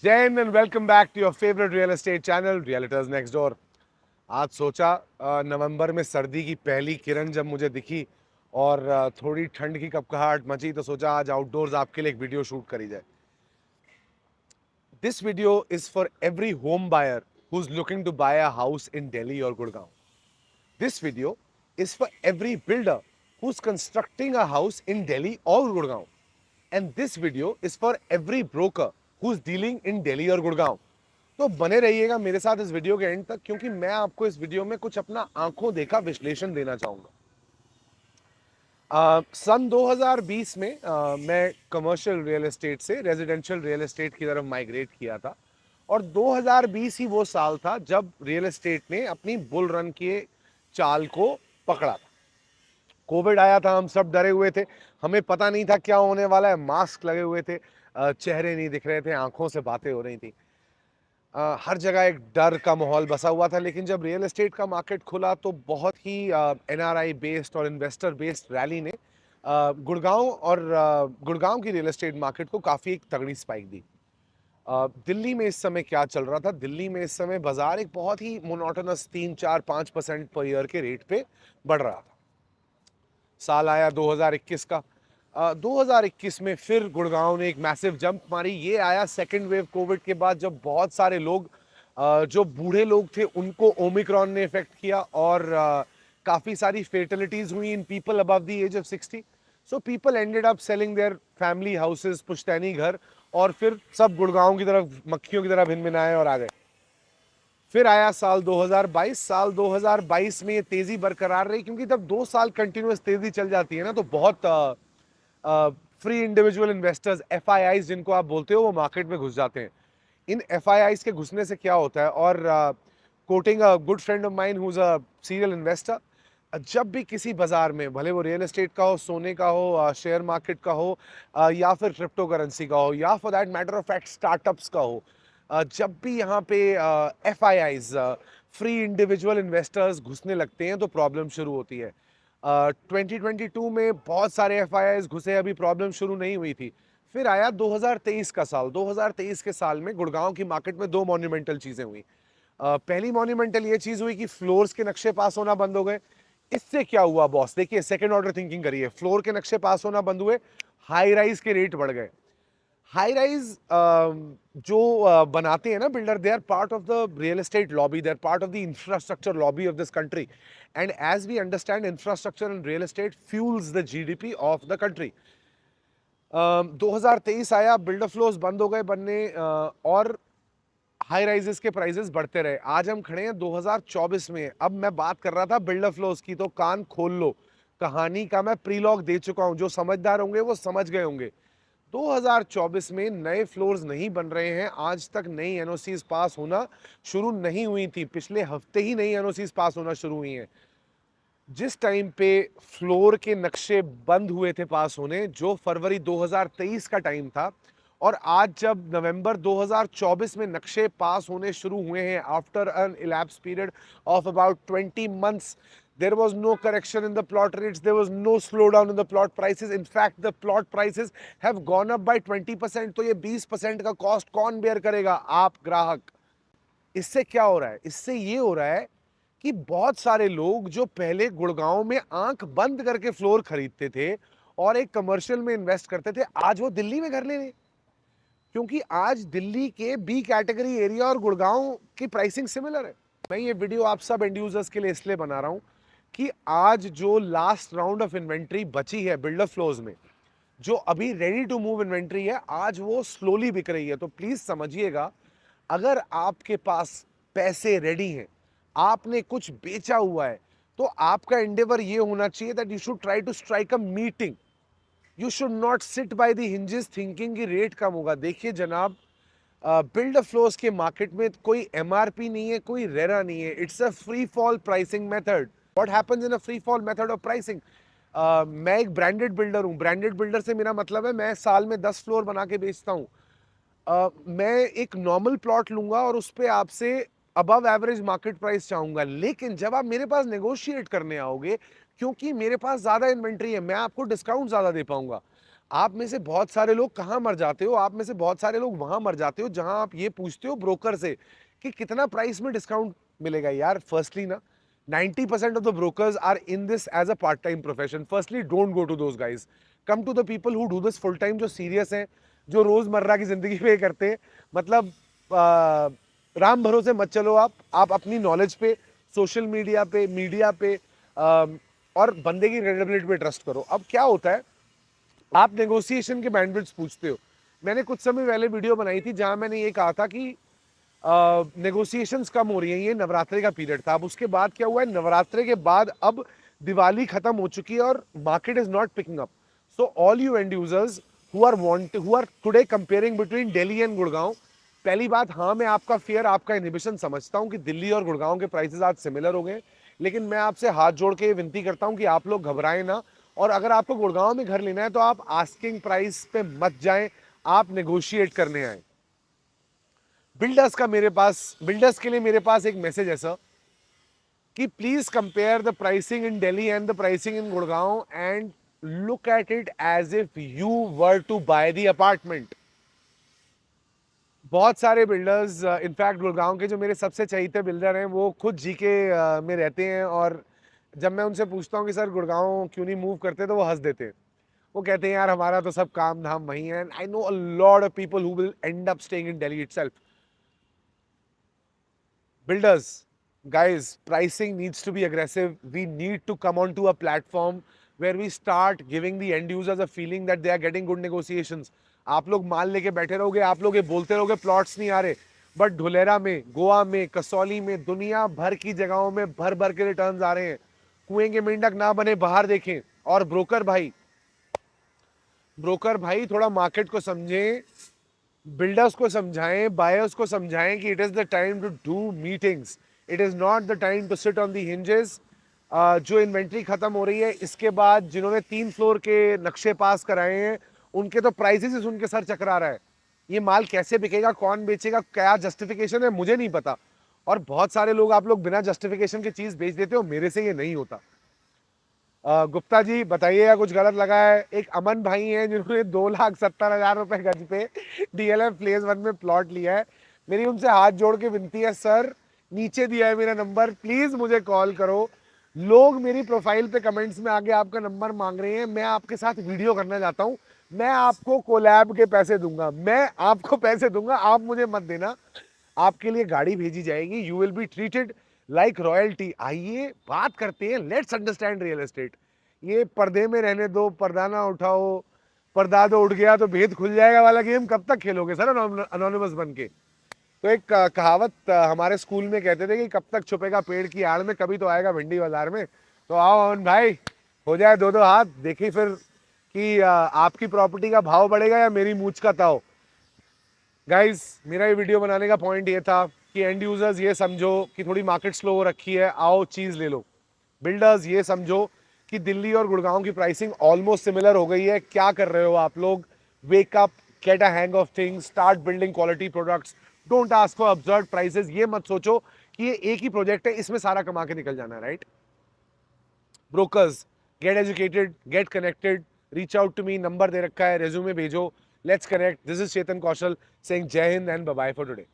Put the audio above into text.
जय Hind and welcome back to your favourite real estate channel realtors next door. आज सोचा नवंबर में सर्दी की पहली किरण जब मुझे दिखी और थोड़ी ठंड की कपकहाट मची तो सोचा आज आउटडोर्स आपके लिए एक वीडियो शूट करी जाए। This video is for every home buyer who is looking to buy a house in Delhi और Gurgaon. This video is for every builder who is constructing a house in Delhi और Gurgaon. And this video is for every broker who is dealing in Delhi और गुड़गांव। तो बने रहिएगा मेरे साथ इस video के एंड तक, क्योंकि मैं आपको इस वीडियो में कुछ अपना आंखों देखा विश्लेषण देना चाहूंगा। सन 2020 में मैं कमर्शियल रियल एस्टेट से रेजिडेंशियल रियल एस्टेट की तरफ माइग्रेट किया था और 2020 ही वो साल था जब रियल एस्टेट ने अपनी बुल रन के चाल को पकड़ा था। कोविड आया था, हम सब डरे हुए थे, हमें पता नहीं था क्या होने वाला है, मास्क लगे हुए थे, चेहरे नहीं दिख रहे थे, आंखों से बातें हो रही थी। हर जगह एक डर का माहौल बसा हुआ था। लेकिन जब रियल एस्टेट का मार्केट खुला तो बहुत ही एनआरआई बेस्ड और इन्वेस्टर बेस्ड रैली ने गुड़गांव और गुड़गांव की रियल एस्टेट मार्केट को काफ़ी एक तगड़ी स्पाइक दी। दिल्ली में इस समय क्या चल रहा था? दिल्ली में इस समय बाजार एक बहुत ही मोनोटोनस 3 4 5% पर ईयर के रेट पे बढ़ रहा था। साल आया 2021 का। 2021 में फिर गुड़गांव ने एक मैसिव जंप मारी। ये आया सेकेंड वेव कोविड के बाद, जब बहुत सारे लोग जो बूढ़े लोग थे उनको ओमिक्रॉन ने इफेक्ट किया और काफ़ी सारी फेटलिटीज हुई in people above the age of 60। So people ended up selling their family houses, पुश्तैनी घर, और फिर सब गुड़गांव की तरफ मक्खियों की तरह भिनभिनाए और आ गए। फिर आया साल 2022। साल 2022 में ये तेजी बरकरार रही, क्योंकि जब 2 साल कंटिन्यूस तेजी चल जाती है ना तो बहुत फ्री इंडिविजुअल इन्वेस्टर्स, एफआईआईज जिनको आप बोलते हो, वो मार्केट में घुस जाते हैं। इन एफआईआईज के घुसने से क्या होता है, और coating a good friend of mine who is a serial investor, जब भी किसी बाजार में, भले वो रियल एस्टेट का हो, सोने का हो, शेयर मार्केट का हो, या फिर क्रिप्टो करेंसी का हो, या for that matter of fact startups का हो, जब भी यहाँ पे F I eyes, free individual investors घुसने लगते हैं तो प्रॉब्लम शुरू होती है। 2022 में बहुत सारे एफ आई आईज घुसे, अभी प्रॉब्लम शुरू नहीं हुई थी। फिर आया 2023 का साल। 2023 के साल में गुड़गांव की मार्केट में दो मॉन्यूमेंटल चीजें हुई। पहली मॉन्यूमेंटल ये चीज हुई कि फ्लोर्स के नक्शे पास होना बंद हो गए। इससे क्या हुआ बॉस? देखिए, सेकंड ऑर्डर थिंकिंग करिए। फ्लोर के नक्शे पास होना बंद हुए, हाई राइज के रेट बढ़ गए। हाई राइज जो बनाते हैं ना builder, they are part of the real estate lobby, they are part of the infrastructure lobby of this country. And as we understand, infrastructure and real estate fuels the GDP of the country. 2023 आया, builder floors बंद हो गए बनने, और high rises के prices बढ़ते रहे। आज हम खड़े हैं 2024 में। अब मैं बात कर रहा था बिल्डर फ्लोर्स की, तो कान खोल लो, कहानी का मैं प्रीलॉग दे चुका हूं। जो समझदार होंगे वो समझ गए होंगे। 2024 में नए फ्लोर्स नहीं बन रहे हैं। आज तक नई एनओसीज पास होना शुरू नहीं हुई थी, पिछले हफ्ते ही नई एनओसीज पास होना शुरू हुई हैं। जिस टाइम पे फ्लोर के नक्शे बंद हुए थे पास होने, जो फरवरी 2023 का टाइम था, और आज जब नवंबर 2024 में नक्शे पास होने शुरू हुए हैं, after an elapse period of about 20 months, there was no correction in the plot rates, there was no slowdown in the plot prices. In fact, the plot prices have gone up by 20%. तो ये 20% का cost कौन bear करेगा? आप ग्राहक। इससे क्या हो रहा है? इससे ये हो रहा है कि बहुत सारे लोग जो पहले गुड़गांव में आंख बंद करके फ्लोर खरीदते थे और एक कमर्शियल में इन्वेस्ट करते थे, आज वो दिल्ली में घर ले रहे। क्योंकि आज दिल्ली के बी कैटेगरी एरिया और गुड़गांव की प्राइसिंग सिमिलर है। मैं ये वीडियो आप सब एंड यूजर्स के लिए इसलिए बना रहा हूं कि आज जो लास्ट राउंड ऑफ इन्वेंट्री बची है बिल्डर फ्लोर्स में, जो अभी रेडी टू मूव इन्वेंट्री है, आज वो स्लोली बिक रही है। तो प्लीज समझिएगा, अगर आपके पास पैसे रेडी हैं, आपने कुछ बेचा हुआ है, तो आपका एंडेवर ये होना चाहिए that you should try to strike a meeting. You should not sit by the hinges thinking कि रेट कम होगा। देखिए जनाब, बिल्डर फ्लोर्स के मार्केट में कोई एमआरपी नहीं है, कोई रेरा नहीं है। It's a free fall pricing method. What happens in a free fall method of pricing? मैं एक ब्रांडेड बिल्डर हूं। ब्रांडेड बिल्डर से मेरा मतलब है मैं साल में 10 फ्लोर बना के बेचता हूं। मैं एक नॉर्मल प्लॉट लूंगा और उस पर आपसे अबव एवरेज मार्केट प्राइस चाहूंगा। लेकिन जब आप मेरे पास नेगोशिएट करने आओगे, क्योंकि मेरे पास ज्यादा इन्वेंट्री है, मैं आपको डिस्काउंट ज्यादा दे पाऊंगा। आप में से बहुत सारे लोग कहाँ मर जाते हो, आप में से बहुत सारे लोग वहां मर जाते हो जहां आप ये पूछते हो ब्रोकर से कि कितना प्राइस में डिस्काउंट मिलेगा। यार फर्स्टली ना 90% of the brokers are in this as a part time profession. Firstly, don't go to those guys. Come to the people who do this full time, जो सीरियस हैं, जो रोजमर्रा की जिंदगी में करते हैं। मतलब राम भरोसे मत चलो। आप अपनी नॉलेज पे, सोशल मीडिया पे और बंदे की क्रेडिबिलिटी पे ट्रस्ट करो। अब क्या होता है, आप नेगोशिएशन के बैंडविड्स पूछते हो। मैंने कुछ समय पहले वीडियो बनाई थी जहां मैंने ये कहा था कि नेगोशिएशंस कम हो रही हैं। ये नवरात्रि का पीरियड था। अब उसके बाद क्या हुआ है, नवरात्रि के बाद अब दिवाली खत्म हो चुकी है और market is not picking up. So all you end users who are today comparing between Delhi and Gurgaon, पहली बात, हाँ मैं आपका फियर, आपका इनहिबिशन समझता हूं कि दिल्ली और गुड़गांव के प्राइसेस आज सिमिलर हो गए। लेकिन मैं आपसे हाथ जोड़ के विनती करता हूं कि आप लोग घबराएं ना। और अगर आपको गुड़गांव में घर लेना है तो आप आस्किंग प्राइस पे मत जाएं, आप नेगोशिएट करने आए। बिल्डर्स के लिए मेरे पास एक मैसेज है सर कि please compare the pricing in Delhi and the pricing in Gurgaon and look at it as if you were to buy the apartment. बहुत सारे बिल्डर्स, इनफैक्ट गुड़गांव के जो मेरे सबसे चहीते बिल्डर हैं वो खुद जीके में रहते हैं, और जब मैं उनसे पूछता हूँ कि सर गुड़गांव क्यों नहीं मूव करते तो वो हंस देते हैं। वो कहते हैं यार हमारा तो सब काम धाम वही है। I know a lot of people who will and up staying in Delhi itself. Builders, guys, pricing needs to be aggressive. We need to come onto a platform where we start giving the end users a feeling that they are getting good negotiations. आप लोग माल लेके बैठे रहोगे, आप लोग ये बोलते रहोगे प्लॉट्स नहीं आ रहे, बट धुलेरा में, गोवा में, कसौली में, दुनिया भर की जगहों में भर भर के रिटर्न्स आ रहे हैं। कुएं के मेंढक ना बने, बाहर देखें। और ब्रोकर भाई थोड़ा मार्केट को समझें, बिल्डर्स को समझाएं, बायर्स को समझाएं कि it is the time to do meetings, it is not the time to sit on the hinges. जो इन्वेंट्री खत्म हो रही है, इसके बाद जिन्होंने 3 फ्लोर के नक्शे पास कराए हैं उनके तो प्राइसेस ही सुन के सर चकरा रहा है। ये माल कैसे बिकेगा, कौन बेचेगा, क्या जस्टिफिकेशन है, मुझे नहीं पता। और बहुत सारे लोग, आप लोग बिना जस्टिफिकेशन की चीज बेच देते हो, मेरे से ये नहीं होता। गुप्ता जी बताइएगा कुछ गलत लगा है। एक अमन भाई हैं जिन्होंने 2,70,000 रुपए गज पे डीएलएफ फेज 1 में प्लॉट लिया है। मेरी उनसे हाथ जोड़ के विनती है, सर नीचे दिया है मेरा नंबर, प्लीज मुझे कॉल करो। लोग मेरी प्रोफाइल पे कमेंट्स में आगे आपका नंबर मांग रहे हैं, मैं आपके साथ वीडियो करना चाहता हूं। मैं आपको कोलैब के पैसे दूंगा, मैं आपको पैसे दूंगा, आप मुझे मत देना। आपके लिए गाड़ी भेजी जाएगी, you will be treated like royalty. आइए बात करते हैं, लेट्स अंडरस्टैंड रियल एस्टेट। ये पर्दे में रहने दो, पर्दा ना उठाओ, पर्दा तो उठ गया तो भेद खुल जाएगा वाला गेम कब तक खेलोगे सर अनोनिमस बन के। तो एक कहावत हमारे स्कूल में कहते थे कि कब तक छुपेगा पेड़ की आड़ में, कभी तो आएगा भिंडी बाजार में। तो आओ अमन भाई, हो जाए दो दो हाथ, देखिए फिर कि आपकी प्रॉपर्टी का भाव बढ़ेगा या मेरी मूछ का ताव। गाइस, मेरा ये वीडियो बनाने का पॉइंट ये था कि एंड यूजर्स ये समझो कि थोड़ी मार्केट स्लो हो रखी है, आओ चीज ले लो। बिल्डर्स ये समझो कि दिल्ली और गुड़गांव की प्राइसिंग ऑलमोस्ट सिमिलर हो गई है। क्या कर रहे हो आप लोग? Wake up, get a hang of things, start building quality products. Don't ask for absurd prices. ये मत सोचो कि ये एक ही प्रोजेक्ट है, इसमें सारा कमा के निकल जाना है, right? Brokers, get educated, get connected, reach out to me, number दे रखा है, रेज्यूमे भेजो, let's connect. This is Chetan Kaushal saying Jai Hind and bye bye for today.